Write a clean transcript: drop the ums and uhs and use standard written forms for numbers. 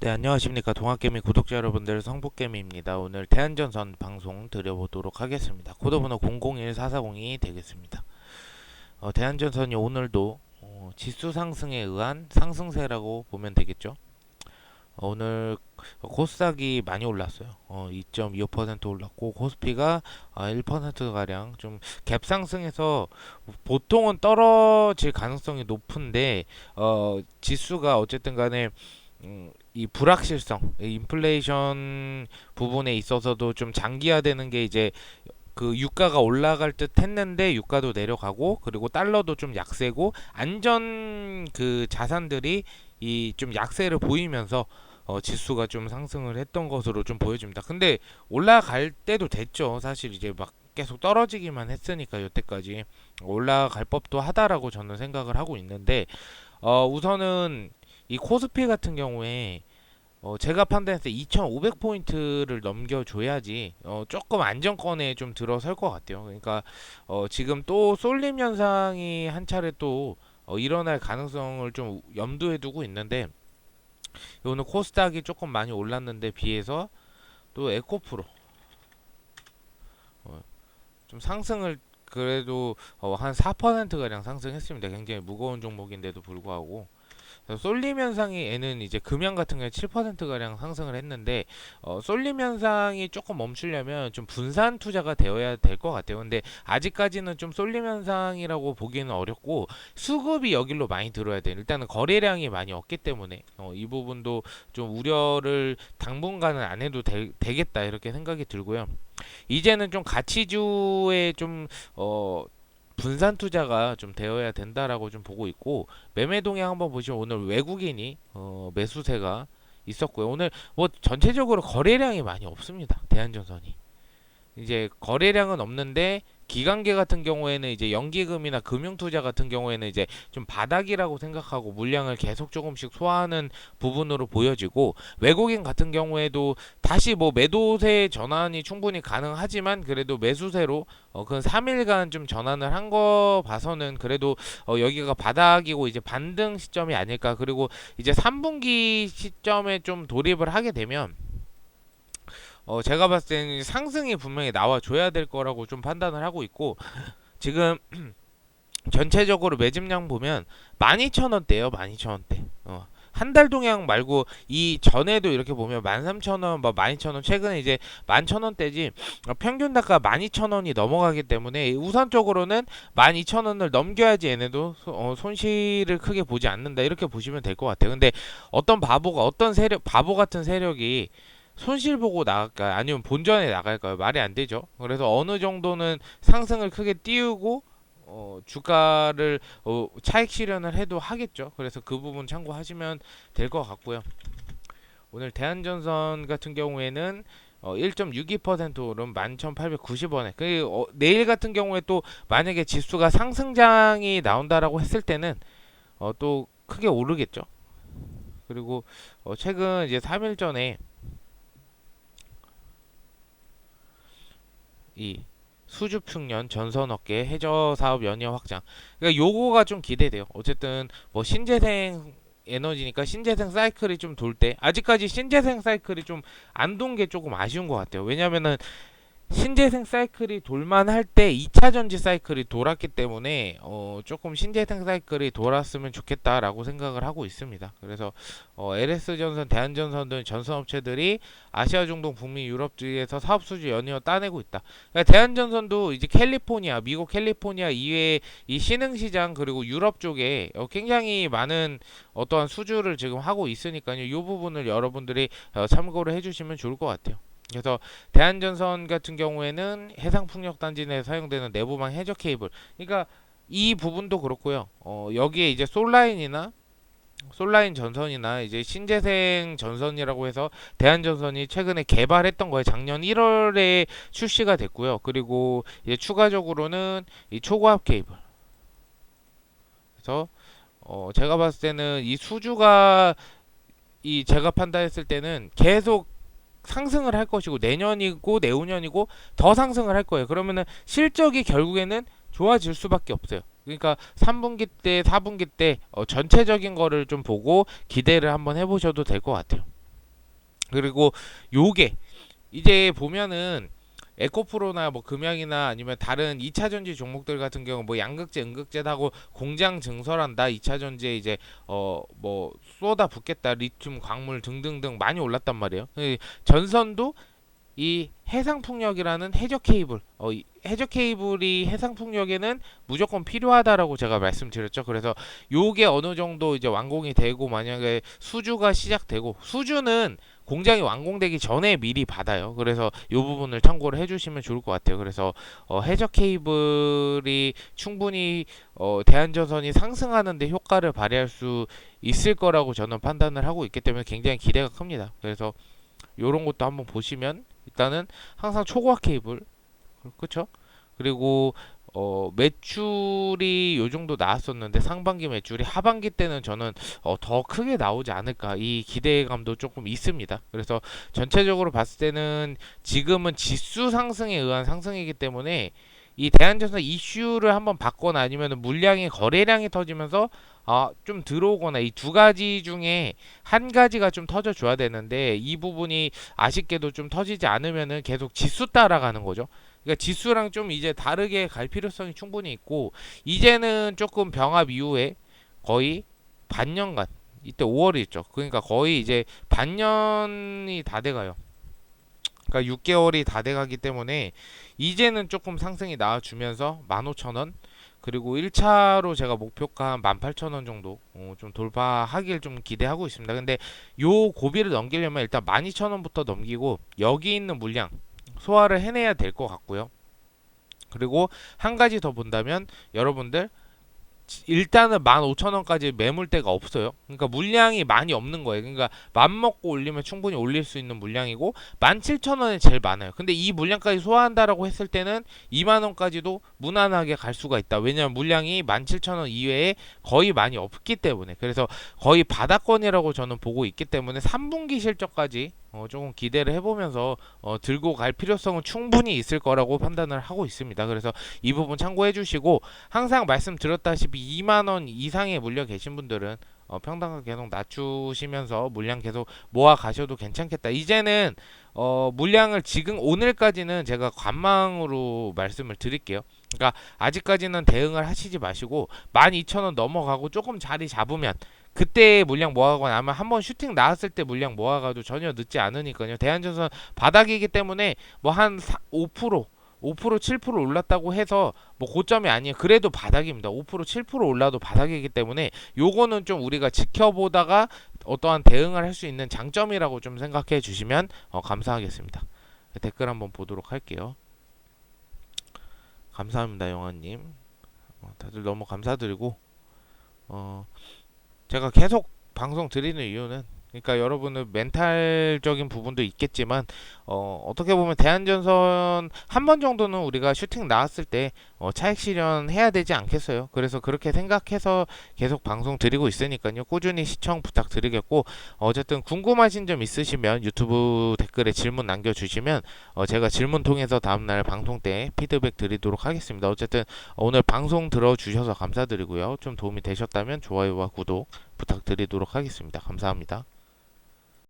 네, 안녕하십니까. 동학개미 구독자 여러분들, 성북개미입니다. 오늘 대한전선 방송 드려보도록 하겠습니다. 코드번호 001440이 되겠습니다. 대한전선이 오늘도 지수 상승에 의한 상승세라고 보면 되겠죠. 오늘 코스닥이 많이 올랐어요. 2.25% 올랐고 코스피가 1%가량 좀 갭 상승해서 보통은 떨어질 가능성이 높은데 지수가 어쨌든 간에 이 불확실성, 이 인플레이션 부분에 있어서도 좀 장기화되는 게 이제 그 유가가 올라갈 듯 했는데 유가도 내려가고 그리고 달러도 좀 약세고 안전 그 자산들이 이 좀 약세를 보이면서 지수가 좀 상승을 했던 것으로 좀 보여집니다. 근데 올라갈 때도 됐죠. 사실 이제 막 계속 떨어지기만 했으니까 여태까지 올라갈 법도 하다라고 저는 생각을 하고 있는데 우선은 이 코스피 같은 경우에 제가 판단했을 때 2,500포인트를 넘겨줘야지 조금 안정권에 좀 들어설 것 같아요. 그러니까 지금 또 쏠림 현상이 한 차례 또 일어날 가능성을 좀 염두에 두고 있는데 오늘 코스닥이 조금 많이 올랐는데 비해서 또 에코프로 어, 좀 상승을 그래도 한 4%가량 상승했습니다. 굉장히 무거운 종목인데도 불구하고 쏠림 현상이 이제 금양 같은 경우에 7%가량 상승을 했는데 쏠림 현상이 조금 멈추려면 좀 분산 투자가 되어야 될 것 같아요. 근데 아직까지는 좀 쏠림 현상이라고 보기는 어렵고 수급이 여기로 많이 들어야 돼요. 일단은 거래량이 많이 없기 때문에 이 부분도 좀 우려를 당분간은 안 해도 되겠다 이렇게 생각이 들고요. 이제는 좀 가치주에 좀 분산 투자가 좀 되어야 된다라고 좀 보고 있고 매매 동향 한번 보시면 오늘 외국인이 매수세가 있었고요. 오늘 뭐 전체적으로 거래량이 많이 없습니다. 대한전선이. 이제 거래량은 없는데 기관계 같은 경우에는 이제 연기금이나 금융투자 같은 경우에는 이제 좀 바닥이라고 생각하고 물량을 계속 조금씩 소화하는 부분으로 보여지고 외국인 같은 경우에도 다시 뭐 매도세 전환이 충분히 가능하지만 그래도 매수세로 그 3일간 좀 전환을 한 거 봐서는 그래도 여기가 바닥이고 이제 반등 시점이 아닐까. 그리고 이제 3분기 시점에 좀 돌입을 하게 되면 제가 봤을 때는 상승이 분명히 나와줘야 될 거라고 좀 판단을 하고 있고 지금 전체적으로 매집량 보면 12,000원대예요. 12,000원대. 한 달 동향 말고 이 전에도 이렇게 보면 13,000원, 뭐 12,000원, 최근에 이제 11,000원대지 평균 단가 12,000원이 넘어가기 때문에 우선적으로는 12,000원을 넘겨야지 얘네도 손실을 크게 보지 않는다 이렇게 보시면 될 것 같아요. 근데 어떤 바보가 어떤 세력 바보 같은 세력이 손실 보고 나갈까요? 아니면 본전에 나갈까요? 말이 안 되죠. 그래서 어느 정도는 상승을 크게 띄우고 주가를 차익 실현을 해도 하겠죠. 그래서 그 부분 참고하시면 될 것 같고요. 오늘 대한전선 같은 경우에는 1.62% 오른 11,890원에 내일 같은 경우에 또 만약에 지수가 상승장이 나온다라고 했을 때는 또 크게 오르겠죠. 그리고 최근 이제 3일 전에 이 수주평년 전선업계 해저 사업 연이어 확장. 그러니까 요거가 좀 기대돼요. 어쨌든 뭐 신재생 에너지니까 신재생 사이클이 좀 돌 때 아직까지 신재생 사이클이 좀 안 돈 게 조금 아쉬운 것 같아요. 왜냐면은 신재생 사이클이 돌만할 때 2차 전지 사이클이 돌았기 때문에 조금 신재생 사이클이 돌았으면 좋겠다라고 생각을 하고 있습니다. 그래서 LS전선, 대한전선 등 전선업체들이 아시아, 중동, 북미, 유럽 등에서 사업 수주 연이어 따내고 있다. 그러니까 대한전선도 이제 캘리포니아, 미국 캘리포니아 이외에 이 신흥시장 그리고 유럽 쪽에 굉장히 많은 어떠한 수주를 지금 하고 있으니까요. 이 부분을 여러분들이 참고를 해주시면 좋을 것 같아요. 그래서 대한전선 같은 경우에는 해상풍력단지 내에 사용되는 내부망 해저 케이블. 그러니까 이 부분도 그렇고요. 여기에 이제 솔라인 전선이나 이제 신재생 전선이라고 해서 대한전선이 최근에 개발했던 거예요. 작년 1월에 출시가 됐고요. 그리고 이제 추가적으로는 이 초고압 케이블. 그래서 제가 봤을 때는 이 수주가 이 제가 판단했을 때는 계속 상승을 할 것이고 내년이고 내후년이고 더 상승을 할 거예요. 그러면은 실적이 결국에는 좋아질 수밖에 없어요. 그러니까 3분기 때, 4분기 때 전체적인 거를 좀 보고 기대를 한번 해보셔도 될 것 같아요. 그리고 요게 이제 보면은 에코프로나 뭐 금양이나 아니면 다른 2차 전지 종목들 같은 경우 뭐 양극재, 음극재다 하고 공장 증설한다. 2차 전지에 이제 뭐 쏟아 붓겠다. 리튬, 광물 등등등 많이 올랐단 말이에요. 전선도 이 해상풍력이라는 해저 케이블, 이 해저 케이블이 해상풍력에는 무조건 필요하다라고 제가 말씀드렸죠. 그래서 요게 어느 정도 이제 완공이 되고 만약에 수주가 시작되고 수주는 공장이 완공되기 전에 미리 받아요. 그래서 요 부분을 참고를 해주시면 좋을 것 같아요. 그래서 해저 케이블이 충분히 대한전선이 상승하는데 효과를 발휘할 수 있을 거라고 저는 판단을 하고 있기 때문에 굉장히 기대가 큽니다. 그래서 요런 것도 한번 보시면 일단은 항상 초과 케이블 그쵸? 그리고 매출이 요 정도 나왔었는데 상반기 매출이 하반기 때는 저는 더 크게 나오지 않을까 이 기대감도 조금 있습니다. 그래서 전체적으로 봤을 때는 지금은 지수 상승에 의한 상승이기 때문에 이 대한전선 이슈를 한번 받거나 아니면 물량이 거래량이 터지면서 좀 들어오거나 이 두 가지 중에 한 가지가 좀 터져줘야 되는데 이 부분이 아쉽게도 좀 터지지 않으면은 계속 지수 따라가는 거죠. 그러니까 지수랑 좀 이제 다르게 갈 필요성이 충분히 있고 이제는 조금 병합 이후에 거의 반년간 이때 5월이 있죠. 그러니까 거의 이제 반년이 다 돼가요. 그러니까 6개월이 다 돼가기 때문에 이제는 조금 상승이 나와주면서 15,000원 그리고 1차로 제가 목표가 한 18,000원 정도 좀 돌파하길 좀 기대하고 있습니다. 근데 요 고비를 넘기려면 일단 12,000원부터 넘기고 여기 있는 물량 소화를 해내야 될 것 같고요. 그리고 한 가지 더 본다면 여러분들 일단은 15,000원까지 매물대가 없어요. 그러니까 물량이 많이 없는 거예요. 그러니까 맘 먹고 올리면 충분히 올릴 수 있는 물량이고 17,000원이 제일 많아요. 근데 이 물량까지 소화한다라고 했을 때는 2만원까지도 무난하게 갈 수가 있다. 왜냐면 물량이 17,000원 이외에 거의 많이 없기 때문에 그래서 거의 바닥권이라고 저는 보고 있기 때문에 3분기 실적까지 조금 기대를 해보면서 들고 갈 필요성은 충분히 있을 거라고 판단을 하고 있습니다. 그래서 이 부분 참고해 주시고 항상 말씀드렸다시피 2만원 이상의 물량 계신 분들은 평단가 계속 낮추시면서 물량 계속 모아 가셔도 괜찮겠다. 이제는 물량을 지금 오늘까지는 제가 관망으로 말씀을 드릴게요. 그러니까 아직까지는 대응을 하시지 마시고 12,000원 넘어가고 조금 자리 잡으면 그때 물량 모아가거나 아니면 한번 슈팅 나왔을 때 물량 모아가도 전혀 늦지 않으니까요. 대한전선 바닥이기 때문에 뭐 한 5% 5% 7% 올랐다고 해서 뭐 고점이 아니에요. 그래도 바닥입니다. 5% 7% 올라도 바닥이기 때문에 요거는 좀 우리가 지켜보다가 어떠한 대응을 할 수 있는 장점이라고 좀 생각해 주시면 감사하겠습니다. 댓글 한번 보도록 할게요. 감사합니다, 영화님. 다들 너무 감사드리고 제가 계속 방송 드리는 이유는 그러니까 여러분은 멘탈적인 부분도 있겠지만 어떻게 보면 대한전선 한 번 정도는 우리가 슈팅 나왔을 때 차익 실현해야 되지 않겠어요. 그래서 그렇게 생각해서 계속 방송 드리고 있으니까요. 꾸준히 시청 부탁드리겠고 어쨌든 궁금하신 점 있으시면 유튜브 댓글에 질문 남겨주시면 제가 질문 통해서 다음날 방송 때 피드백 드리도록 하겠습니다. 어쨌든 오늘 방송 들어주셔서 감사드리고요. 좀 도움이 되셨다면 좋아요와 구독 부탁드리도록 하겠습니다. 감사합니다.